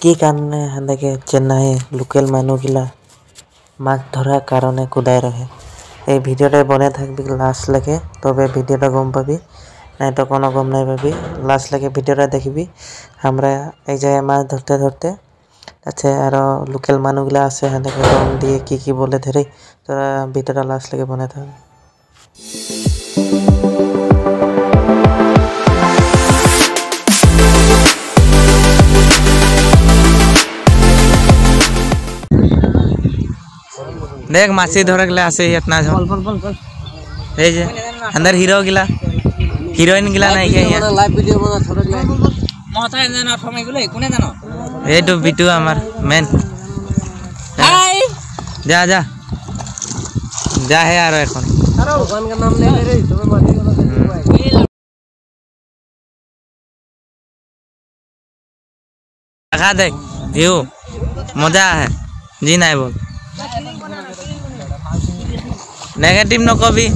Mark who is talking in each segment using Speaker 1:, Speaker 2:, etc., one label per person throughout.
Speaker 1: কি কারণে হেঁদেকে চেন্নাই লোকাল মানুহগিলা মাছ ধরার কারণে কুদায় রাখে এই ভিডিওটা বনে থাকবি লাস্ট লাগে তবে ভিডিওটা গম পাবি নাই তো কোনো গম নাই পাবি লাস্ট লাগে ভিডিওটা দেখবি আমরা এই জায়গায় মাছ ধরতে ধরতে আচ্ছা আর লোকাল মানুহগুলা আছে হেঁদেকে রং দিয়ে কি বলে ধরে তোরা ভিডিওটা লাস্ট লাগে বনে থাকবি देख माछी धरे गले आसे इतना झ ए जे अंदर हीरो गिला हीरोइन गिला नहीं के यहाँ लाइव वीडियो बना थोड़ा गले मोता है ना समय गले कोने जानो ए तो बिटू हमार मेन हाय जा जा जा है यार এখন अरे भगवान का नाम ले रे तुम्हें माछी वाला देखो देख व्यू मजा है जी नहीं बोल नेगेटिव न कभी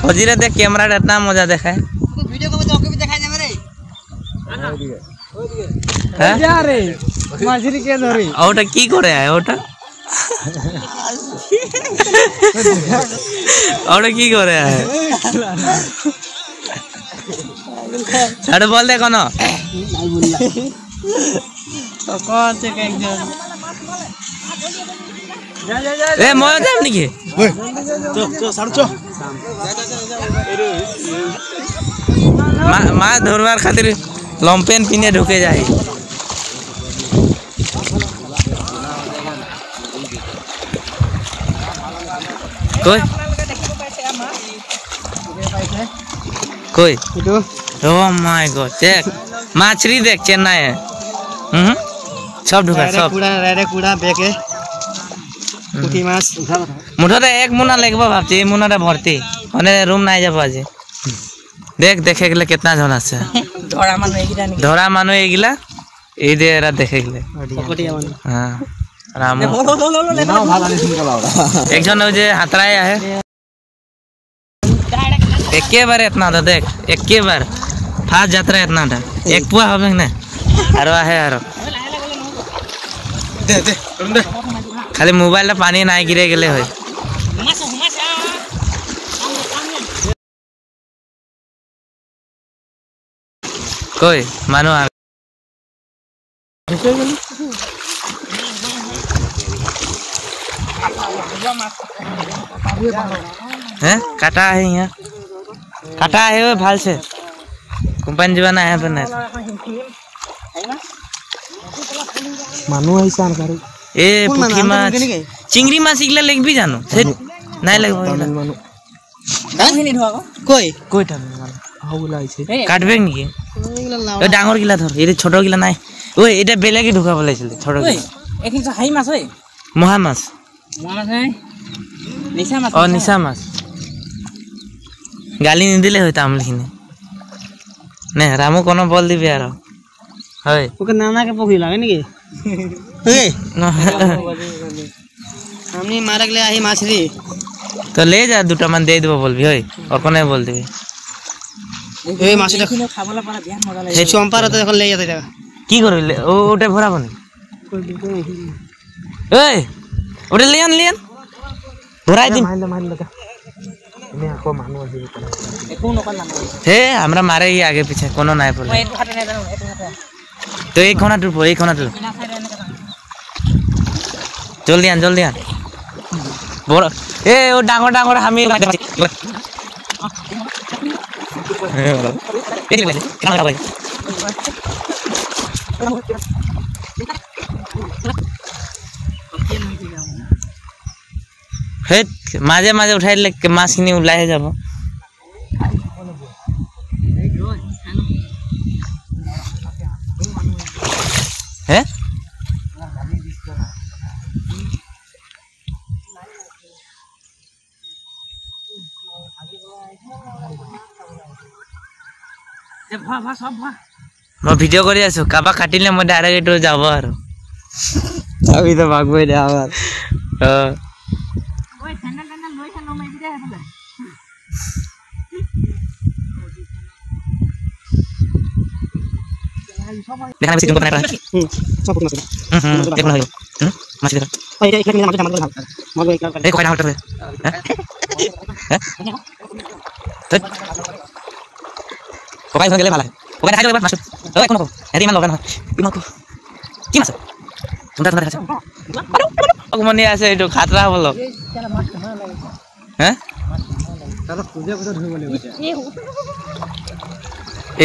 Speaker 1: फजीरे देख कैमरा इतना मजा देखा है वीडियो को भी दिखाई दे मेरे हैं जा रे माछरी के धरी ओटा की करे है ओटा ओटा की करे है छाड़ बोल दे कोनो नहीं बोलला तो कौन से एक जन ए मोय जाम निके ओए चो साड़ चो मा धरवार खातिर लंपेन पिने ढुके जाए कोई ओ माय गॉड देख माछरी देख चेन्नई है सब ढुका सब पूरा रेडे पूरा बेके পুঁটি মাছ মুঠতে এক মুনা লাগবে ভাবছি এই মুনাটা ভর্তি মানে রুম নাই যাব আজি দেখ দেখে গেলে কিতনা জন আছে ধরা মানুষ এগুলা এই দে এরা দেখে গেলে হ্যাঁ রাম একজন ওই যে হাতরাই আছে একেবারে इतना था देख একেবারে ফার্স্ট যাত্রা इतनाটা এক পুয়া হবে না আর আছে আর দে দে দে खाली मोबाइल पानी ना गिरे गले हो कोई मानो हैं काटा है यहाँ काटा है वो भाल से कंपनी जीवाना है पर नहीं मानो ऐसा करो ए पुठी माछ चिंगरी माछ इगला लेग भी जानो से নাই লাগবে কই কইটা হাউলা আইছে কাটবে নাকি ওই ডাঙর গিলা ধর এই ছোট গিলা নাই ওই এটা বেলেগে ঢুকা বলাইছিল ছোট গিলা এখানে তো হাই মাছ ওই মহা মাছ নাই নিশা মাছ ও নিশা মাছ গালি নি দিলে হইতা আমলিখিনি নে রামু কোন বল দিবি আর হয় ওকে নানাকে পকি লাগে নাকি हमने मार गले आई माछरी तो ले जा दुटा मन दे देबो बोलबी होय और कोने बोल देबी ए माछरी खाबला पारा बियान मजा লাগে এই চম্পার তো এখন লই যেতে টাকা কি করলে ওটা ভরা বনি এই ওটা লিয়ান ভরাই দিন মাইল লাগা এনে আকো মানু আছে এ কোন কোন নাম হে আমরা মারে ই আগে পিছে কোনো নাই পড়লে এক হাতে নাই জানো এক হাতে तो एक खाना टूर जल्दी आन बड़ा ए वो डांगोर डांगोर हमी माजे माजे उठाई ले माछ किनी उलाय যাব हैं मैं भिडिओ कर काबा काटिले मैं डायरेक्ट जाब। अभी तो भाग गए आवाज देखना बेसी तुमको बनाया है सब कुछ देखो ना मछली देखो ओए एक मिनट मार मार एक कोई ना हट है तो कोई हो गेले माला कोई खाइ दो माछ ओए कोन को हेरी मान लगन इमा को কি মাছ সুন্দর সুন্দর আছে অগমনি আছে এটো খাতরা বলো হ্যাঁ তাহলে পূজা পূজা ধুই বলে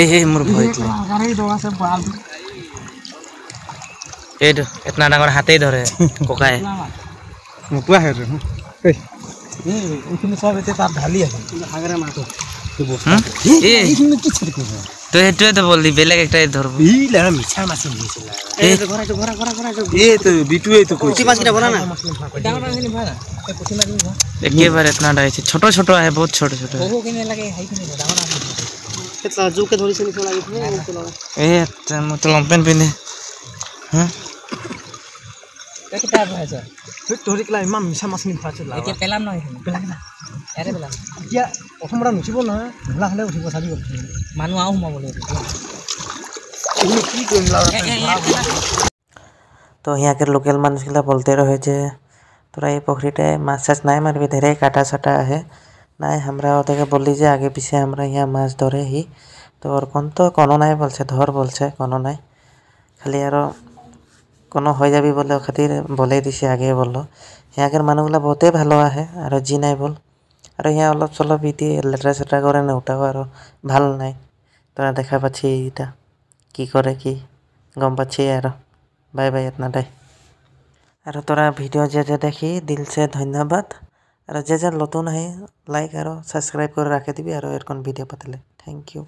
Speaker 1: ए मोर भय गारे दो আছে बाल एडो इतना डांगर हाथे धरे कोकाए मुतुआ है रे ए इखिनि सब एते तार ढाली আছে आगरा मातो ए इखिनि কি ছেড়ে কইছো তো এটো তো বললি বেলেগ একটাই ধরব ই লা মিছা মাছ নিয়েছিল এ তো ঘোরা এ তো বিটু এই তো পুঁটি মাছ কিটা বলা না ডাঙর ডাঙর ভাড়া এ পুঁটি মাছ নিবা একেবারে इतना डाई छे छोटो छोटो है बहुत छोटो छोटो ओहो किने लागे हाई किने डाঙर कितना जू के थोड़ी सी निकल आई थी ए तो लंपेन पिने हां कितना है सर तो थोड़ी क्ला इमा मिसा मासनी भात ला एके पेलाम न पेलाम ना अरे पेलाम या प्रथम रा नुचिबो ना ला हले उठिबो सादी मानु आउ हुमा बोले की कोन ला तो यहाँ के लोकल मानुष के बोलते रहे जे तोरा ये पोखरीटे माछ चाछ नाय मारबे धरे काटा सटा है नाय हमरा ओदेके बोलली जे आगे पीछे हमरा यहाँ माछ धरे ही तो और कोन तो कोनो नाय बोलछे धर बोलछे कोनो नाय खाली आरो कोनो हो जाबी बोले खातिर बोले दिसे आगे बोललो यहाँ के मानुगला बहुते भालो आहे आरो जी नाय बोल आरो यहाँ अलप चलप इति लेटरा सेटरा करे ना उठाओ आरो भालो नाय तोरा देखा पाछि इटा की करे की गम पाछि आरो बाय बाय इतना टाइ आरो तोरा भिडियो जे देखी दिल से धन्यवाद और जे नतुन है लाइक और सब्सक्राइब कर राखे दिबी और एरकन भिडियो पतले थैंक यू।